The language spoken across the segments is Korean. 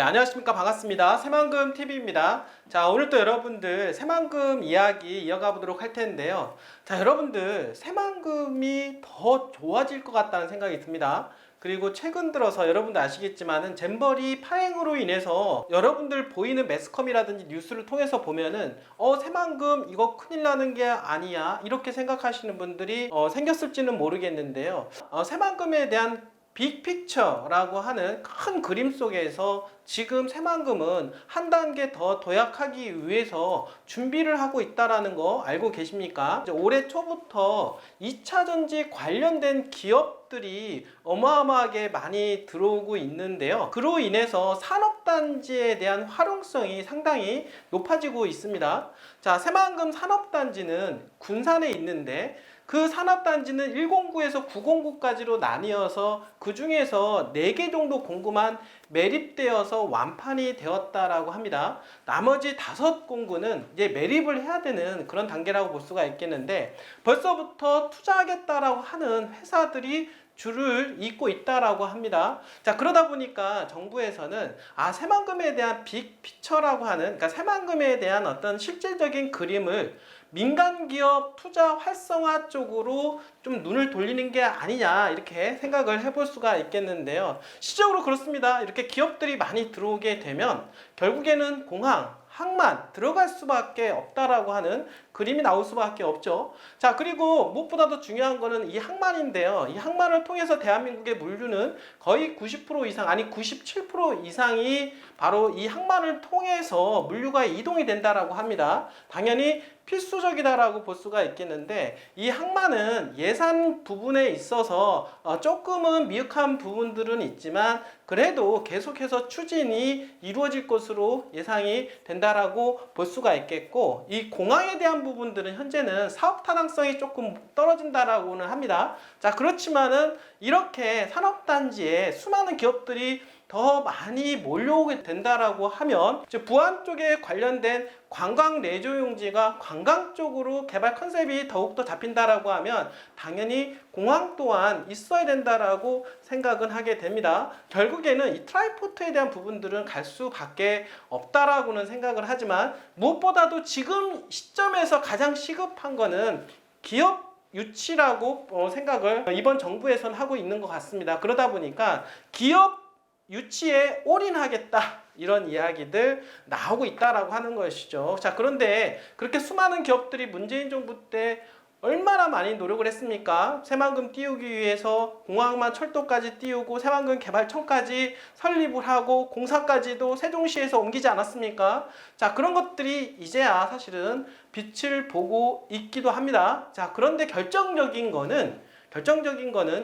안녕하십니까. 반갑습니다. 새만금 TV입니다. 자, 오늘 또 여러분들 새만금 이야기 이어가 보도록 할 텐데요. 자, 여러분들 새만금이 더 좋아질 것 같다는 생각이 듭니다. 그리고 최근 들어서 여러분들 아시겠지만은 잼버리 파행으로 인해서 여러분들 보이는 매스컴이라든지 뉴스를 통해서 보면은 새만금 이거 큰일 나는 게 아니야 이렇게 생각하시는 분들이 생겼을지는 모르겠는데요. 새만금에 대한 빅픽처라고 하는 큰 그림 속에서 지금 새만금은 한 단계 더 도약하기 위해서 준비를 하고 있다는 거 알고 계십니까? 이제 올해 초부터 2차전지 관련된 기업들이 어마어마하게 많이 들어오고 있는데요. 그로 인해서 산업단지에 대한 활용성이 상당히 높아지고 있습니다. 자, 새만금 산업단지는 군산에 있는데 그 산업단지는 109에서 909까지로 나뉘어서 그 중에서 4개 정도 공구만 매립되어서 완판이 되었다라고 합니다. 나머지 5공구는 이제 매립을 해야 되는 그런 단계라고 볼 수가 있겠는데 벌써부터 투자하겠다라고 하는 회사들이 줄을 잇고 있다라고 합니다. 자, 그러다 보니까 정부에서는 새만금에 대한 빅피처라고 하는, 그러니까 새만금에 대한 어떤 실질적인 그림을 민간 기업 투자 활성화 쪽으로 좀 눈을 돌리는 게 아니냐 이렇게 생각을 해볼 수가 있겠는데요. 실적으로 그렇습니다. 이렇게 기업들이 많이 들어오게 되면 결국에는 공항, 항만 들어갈 수밖에 없다라고 하는 그림이 나올 수밖에 없죠. 자, 그리고 무엇보다도 중요한 거는 이 항만인데요. 이 항만을 통해서 대한민국의 물류는 거의 90% 이상, 아니 97% 이상이 바로 이 항만을 통해서 물류가 이동이 된다라고 합니다. 당연히 필수적이다라고 볼 수가 있겠는데 이 항만은 예산 부분에 있어서 조금은 미흡한 부분들은 있지만 그래도 계속해서 추진이 이루어질 것으로 예상이 된다라고 볼 수가 있겠고, 이 공항에 대한 부분들은 현재는 사업 타당성이 조금 떨어진다라고는 합니다. 자, 그렇지만은 이렇게 산업단지에 수많은 기업들이 더 많이 몰려오게 된다라고 하면 이제 부안 쪽에 관련된 관광 내조용지가 관광 쪽으로 개발 컨셉이 더욱더 잡힌다라고 하면 당연히 공항 또한 있어야 된다라고 생각은 하게 됩니다. 결국에는 이 트라이포트에 대한 부분들은 갈 수밖에 없다라고는 생각을 하지만 무엇보다도 지금 시점에서 가장 시급한 거는 기업 유치라고 생각을 이번 정부에서는 하고 있는 것 같습니다. 그러다 보니까 기업 유치에 올인하겠다 이런 이야기들 나오고 있다라고 하는 것이죠. 자, 그런데 그렇게 수많은 기업들이 문재인 정부 때 얼마나 많이 노력을 했습니까? 새만금 띄우기 위해서 공항만 철도까지 띄우고 새만금 개발청까지 설립을 하고 공사까지도 세종시에서 옮기지 않았습니까? 자, 그런 것들이 이제야 사실은 빛을 보고 있기도 합니다. 자, 그런데 결정적인 거는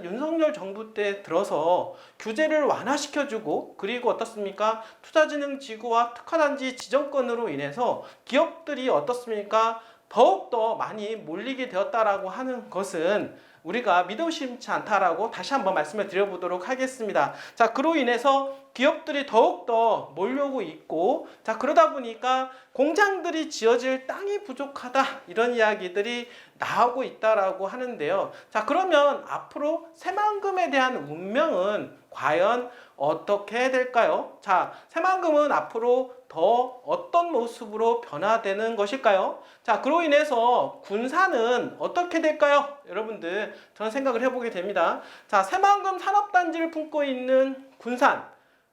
윤석열 정부 때 들어서 규제를 완화시켜주고, 그리고 어떻습니까? 투자진흥지구와 특화단지 지정권으로 인해서 기업들이 어떻습니까? 더욱더 많이 몰리게 되었다라고 하는 것은 우리가 믿음심치 않다라고 다시 한번 말씀을 드려보도록 하겠습니다. 자, 그로 인해서 기업들이 더욱더 몰려오고 있고, 자, 그러다 보니까 공장들이 지어질 땅이 부족하다 이런 이야기들이 나오고 있다라고 하는데요. 자, 그러면 앞으로 새만금에 대한 운명은 과연 어떻게 될까요? 자, 새만금은 앞으로 더 어떤 모습으로 변화되는 것일까요? 자, 그로 인해서 군산은 어떻게 될까요? 여러분들, 저는 생각을 해보게 됩니다. 자, 새만금 산업단지를 품고 있는 군산,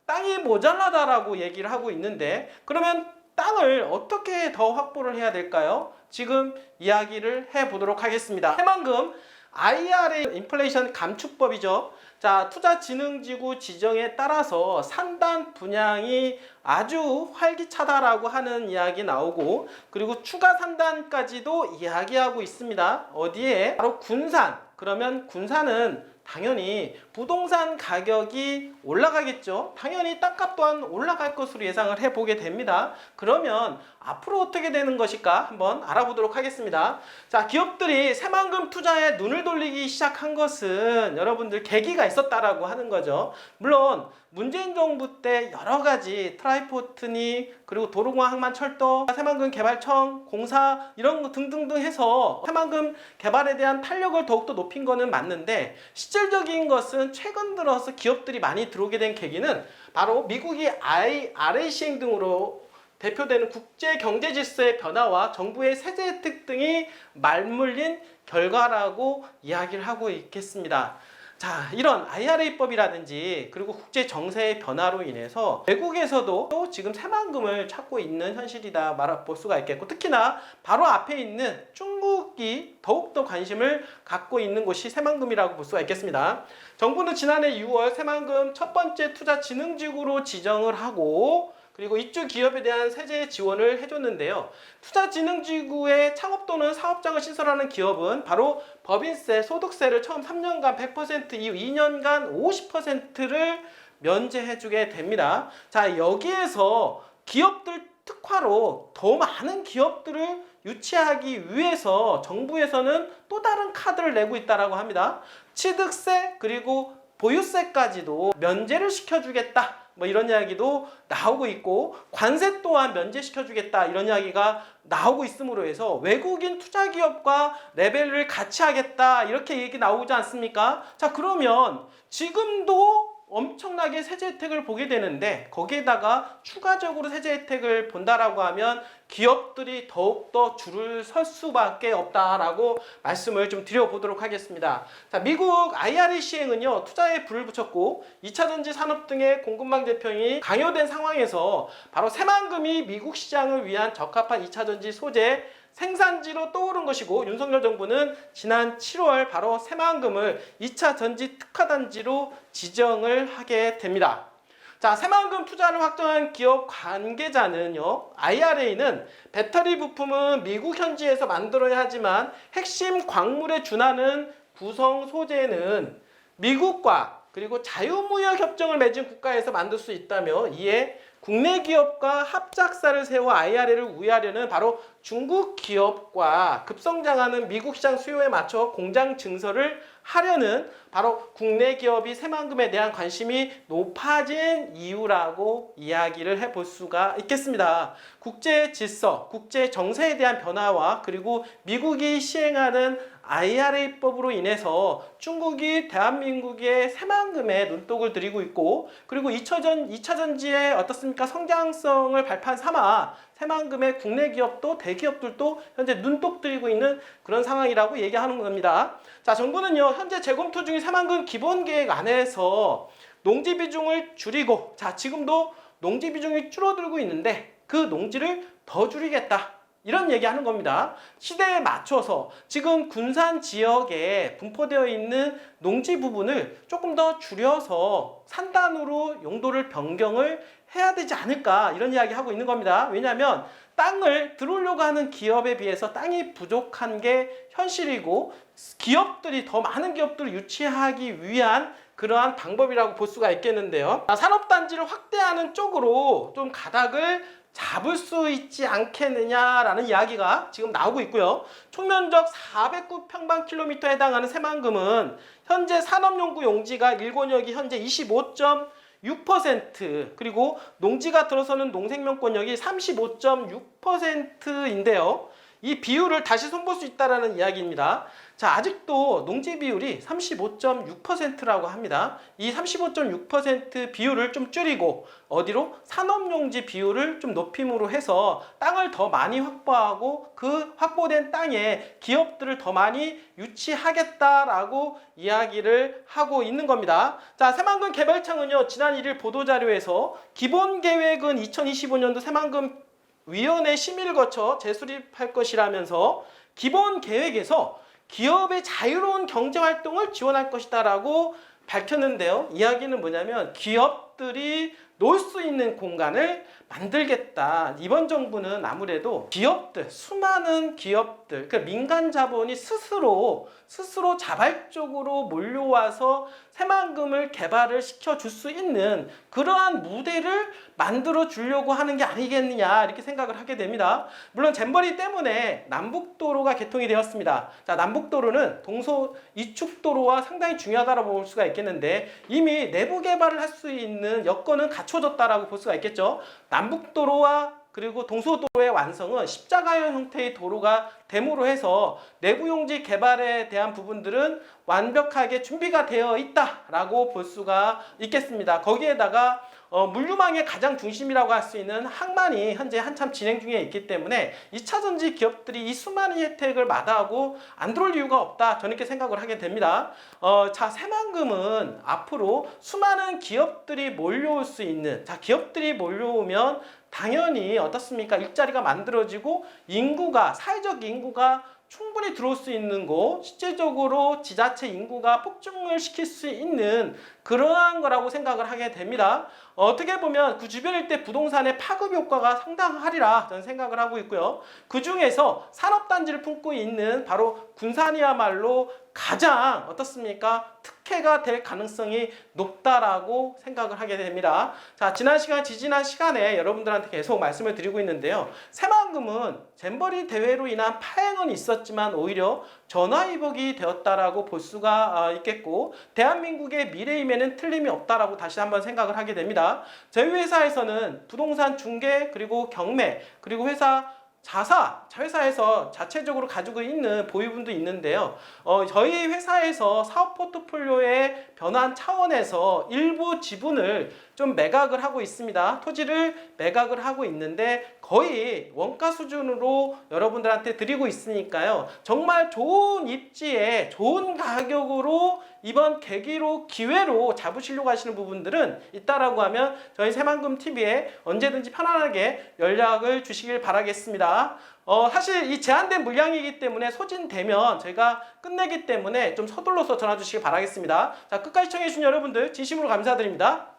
땅이 모자라다라고 얘기를 하고 있는데, 그러면 땅을 어떻게 더 확보를 해야 될까요? 지금 이야기를 해보도록 하겠습니다. 새만금 IRA 인플레이션 감축법이죠. 자, 투자진흥지구 지정에 따라서 산단 분양이 아주 활기차다라고 하는 이야기 나오고, 그리고 추가 산단까지도 이야기하고 있습니다. 어디에? 바로 군산. 그러면 군산은 당연히 부동산 가격이 올라가겠죠. 당연히 땅값 또한 올라갈 것으로 예상을 해보게 됩니다. 그러면 앞으로 어떻게 되는 것일까 한번 알아보도록 하겠습니다. 자, 기업들이 새만금 투자에 눈을 돌리기 시작한 것은 여러분들 계기가 있었다라고 하는 거죠. 물론 문재인 정부 때 여러 가지 트라이포트니 그리고 도로공항 항만철도 새만금 개발청 공사 이런 거 등등등 해서 새만금 개발에 대한 탄력을 더욱더 높인 거는 맞는데, 실질적인 것은 최근 들어서 기업들이 많이 들어오게 된 계기는 바로 미국이 IRA 시행 등으로 대표되는 국제 경제 질서의 변화와 정부의 세제 혜택 등이 맞물린 결과라고 이야기를 하고 있겠습니다. 자, 이런 IRA법이라든지 그리고 국제 정세의 변화로 인해서 외국에서도 또 지금 새만금을 찾고 있는 현실이다 말할 수가 있겠고, 특히나 바로 앞에 있는 중국이 더욱더 관심을 갖고 있는 곳이 새만금이라고 볼 수가 있겠습니다. 정부는 지난해 6월 새만금 첫 번째 투자진흥지구로 지정을 하고, 그리고 입주 기업에 대한 세제 지원을 해줬는데요. 투자진흥지구에 창업 또는 사업장을 신설하는 기업은 바로 법인세, 소득세를 처음 3년간 100%, 이후 2년간 50%를 면제해주게 됩니다. 자, 여기에서 기업들 특화로 더 많은 기업들을 유치하기 위해서 정부에서는 또 다른 카드를 내고 있다고 합니다. 취득세 그리고 보유세까지도 면제를 시켜주겠다, 뭐 이런 이야기도 나오고 있고, 관세 또한 면제시켜주겠다 이런 이야기가 나오고 있음으로 해서 외국인 투자기업과 레벨을 같이 하겠다 이렇게 얘기 나오지 않습니까? 자, 그러면 지금도 엄청나게 세제 혜택을 보게 되는데 거기에다가 추가적으로 세제 혜택을 본다라고 하면 기업들이 더욱더 줄을 설 수밖에 없다라고 말씀을 좀 드려보도록 하겠습니다. 자, 미국 IRA 시행은요, 투자에 불을 붙였고 2차전지 산업 등의 공급망 재편이 강요된 상황에서 바로 새만금이 미국 시장을 위한 적합한 2차전지 소재 생산지로 떠오른 것이고, 윤석열 정부는 지난 7월 바로 새만금을 2차 전지 특화단지로 지정을 하게 됩니다. 자, 새만금 투자를 확정한 기업 관계자는요, IRA는 배터리 부품은 미국 현지에서 만들어야 하지만 핵심 광물에 준하는 구성 소재는 미국과 그리고 자유무역 협정을 맺은 국가에서 만들 수 있다며, 이에 국내 기업과 합작사를 세워 IRA를 우회하려는 바로 중국 기업과 급성장하는 미국 시장 수요에 맞춰 공장 증설을 하려는 바로 국내 기업이 새만금에 대한 관심이 높아진 이유라고 이야기를 해볼 수가 있겠습니다. 국제 질서, 국제 정세에 대한 변화와 그리고 미국이 시행하는 IRA법으로 인해서 중국이 대한민국의 새만금에 눈독을 들이고 있고, 그리고 2차전지의 어떻습니까? 성장성을 발판 삼아 새만금의 국내 기업도 대기업들도 현재 눈독 들이고 있는 그런 상황이라고 얘기하는 겁니다. 자, 정부는요, 현재 재검토 중인 새만금 기본계획 안에서 농지 비중을 줄이고, 자, 지금도 농지 비중이 줄어들고 있는데 그 농지를 더 줄이겠다, 이런 얘기하는 겁니다. 시대에 맞춰서 지금 군산 지역에 분포되어 있는 농지 부분을 조금 더 줄여서 산단으로 용도를 변경을 해야 되지 않을까, 이런 이야기 하고 있는 겁니다. 왜냐하면 땅을 들어오려고 하는 기업에 비해서 땅이 부족한 게 현실이고, 기업들이 더 많은 기업들을 유치하기 위한 그러한 방법이라고 볼 수가 있겠는데요. 산업단지를 확대하는 쪽으로 좀 가닥을 잡을 수 있지 않겠느냐라는 이야기가 지금 나오고 있고요. 총면적 409평방킬로미터에 해당하는 새만금은 현재 산업용구 용지가 일권역이 현재 25.6%, 그리고 농지가 들어서는 농생명권역이 35.6%인데요. 이 비율을 다시 손볼 수 있다는 이야기입니다. 자, 아직도 농지 비율이 35.6%라고 합니다. 이 35.6% 비율을 좀 줄이고 어디로? 산업용지 비율을 좀 높임으로 해서 땅을 더 많이 확보하고 그 확보된 땅에 기업들을 더 많이 유치하겠다라고 이야기를 하고 있는 겁니다. 자, 새만금 개발청은요, 지난 1일 보도자료에서 기본계획은 2025년도 새만금 위원회 심의를 거쳐 재수립할 것이라면서 기본 계획에서 기업의 자유로운 경제활동을 지원할 것이다 라고 밝혔는데요. 이야기는 뭐냐면 기업들이 놓을 수 있는 공간을 만들겠다. 이번 정부는 아무래도 기업들, 수많은 기업들, 그러니까 민간 자본이 스스로 자발적으로 몰려와서 새만금을 개발을 시켜줄 수 있는 그러한 무대를 만들어 주려고 하는 게 아니겠느냐 이렇게 생각을 하게 됩니다. 물론 잼버리 때문에 남북도로가 개통이 되었습니다. 자, 남북도로는 동서 이축도로와 상당히 중요하다고 볼 수가 있겠는데 이미 내부 개발을 할 수 있는 여건은 갖춰졌다라고 볼 수가 있겠죠. 남북도로와 그리고 동서도로의 완성은 십자가형 형태의 도로가 됨으로 해서 내부용지 개발에 대한 부분들은 완벽하게 준비가 되어 있다라고 볼 수가 있겠습니다. 거기에다가 물류망의 가장 중심이라고 할 수 있는 항만이 현재 한참 진행 중에 있기 때문에 2차 전지 기업들이 이 수많은 혜택을 마다하고 안 들어올 이유가 없다. 저는 이렇게 생각을 하게 됩니다. 자, 새만금은 앞으로 수많은 기업들이 몰려올 수 있는, 자, 기업들이 몰려오면 당연히 어떻습니까? 일자리가 만들어지고 인구가, 사회적 인구가 충분히 들어올 수 있는 곳, 실제적으로 지자체 인구가 폭증을 시킬 수 있는 그러한 거라고 생각을 하게 됩니다. 어떻게 보면 그 주변 일대 부동산의 파급 효과가 상당하리라 저는 생각을 하고 있고요. 그 중에서 산업단지를 품고 있는 바로 군산이야말로 가장 어떻습니까? 특혜가 될 가능성이 높다라고 생각을 하게 됩니다. 자, 지지난 시간에 여러분들한테 계속 말씀을 드리고 있는데요. 새만금은 잼버리 대회로 인한 파행은 있었지만 오히려 전화위복이 되었다라고 볼 수가 있겠고 대한민국의 미래임에는 틀림이 없다라고 다시 한번 생각을 하게 됩니다. 저희 회사에서는 부동산 중개 그리고 경매 그리고 회사에서 자체적으로 가지고 있는 보유분도 있는데요. 저희 회사에서 사업 포트폴리오의 변환 차원에서 일부 지분을 좀 매각을 하고 있습니다. 토지를 매각을 하고 있는데 거의 원가 수준으로 여러분들한테 드리고 있으니까요. 정말 좋은 입지에 좋은 가격으로 이번 계기로 기회로 잡으시려고 하시는 부분들은 있다라고 하면 저희 새만금TV에 언제든지 편안하게 연락을 주시길 바라겠습니다. 사실 이 제한된 물량이기 때문에 소진되면 저희가 끝내기 때문에 좀 서둘러서 전화 주시길 바라겠습니다. 자, 끝까지 시청해주신 여러분들 진심으로 감사드립니다.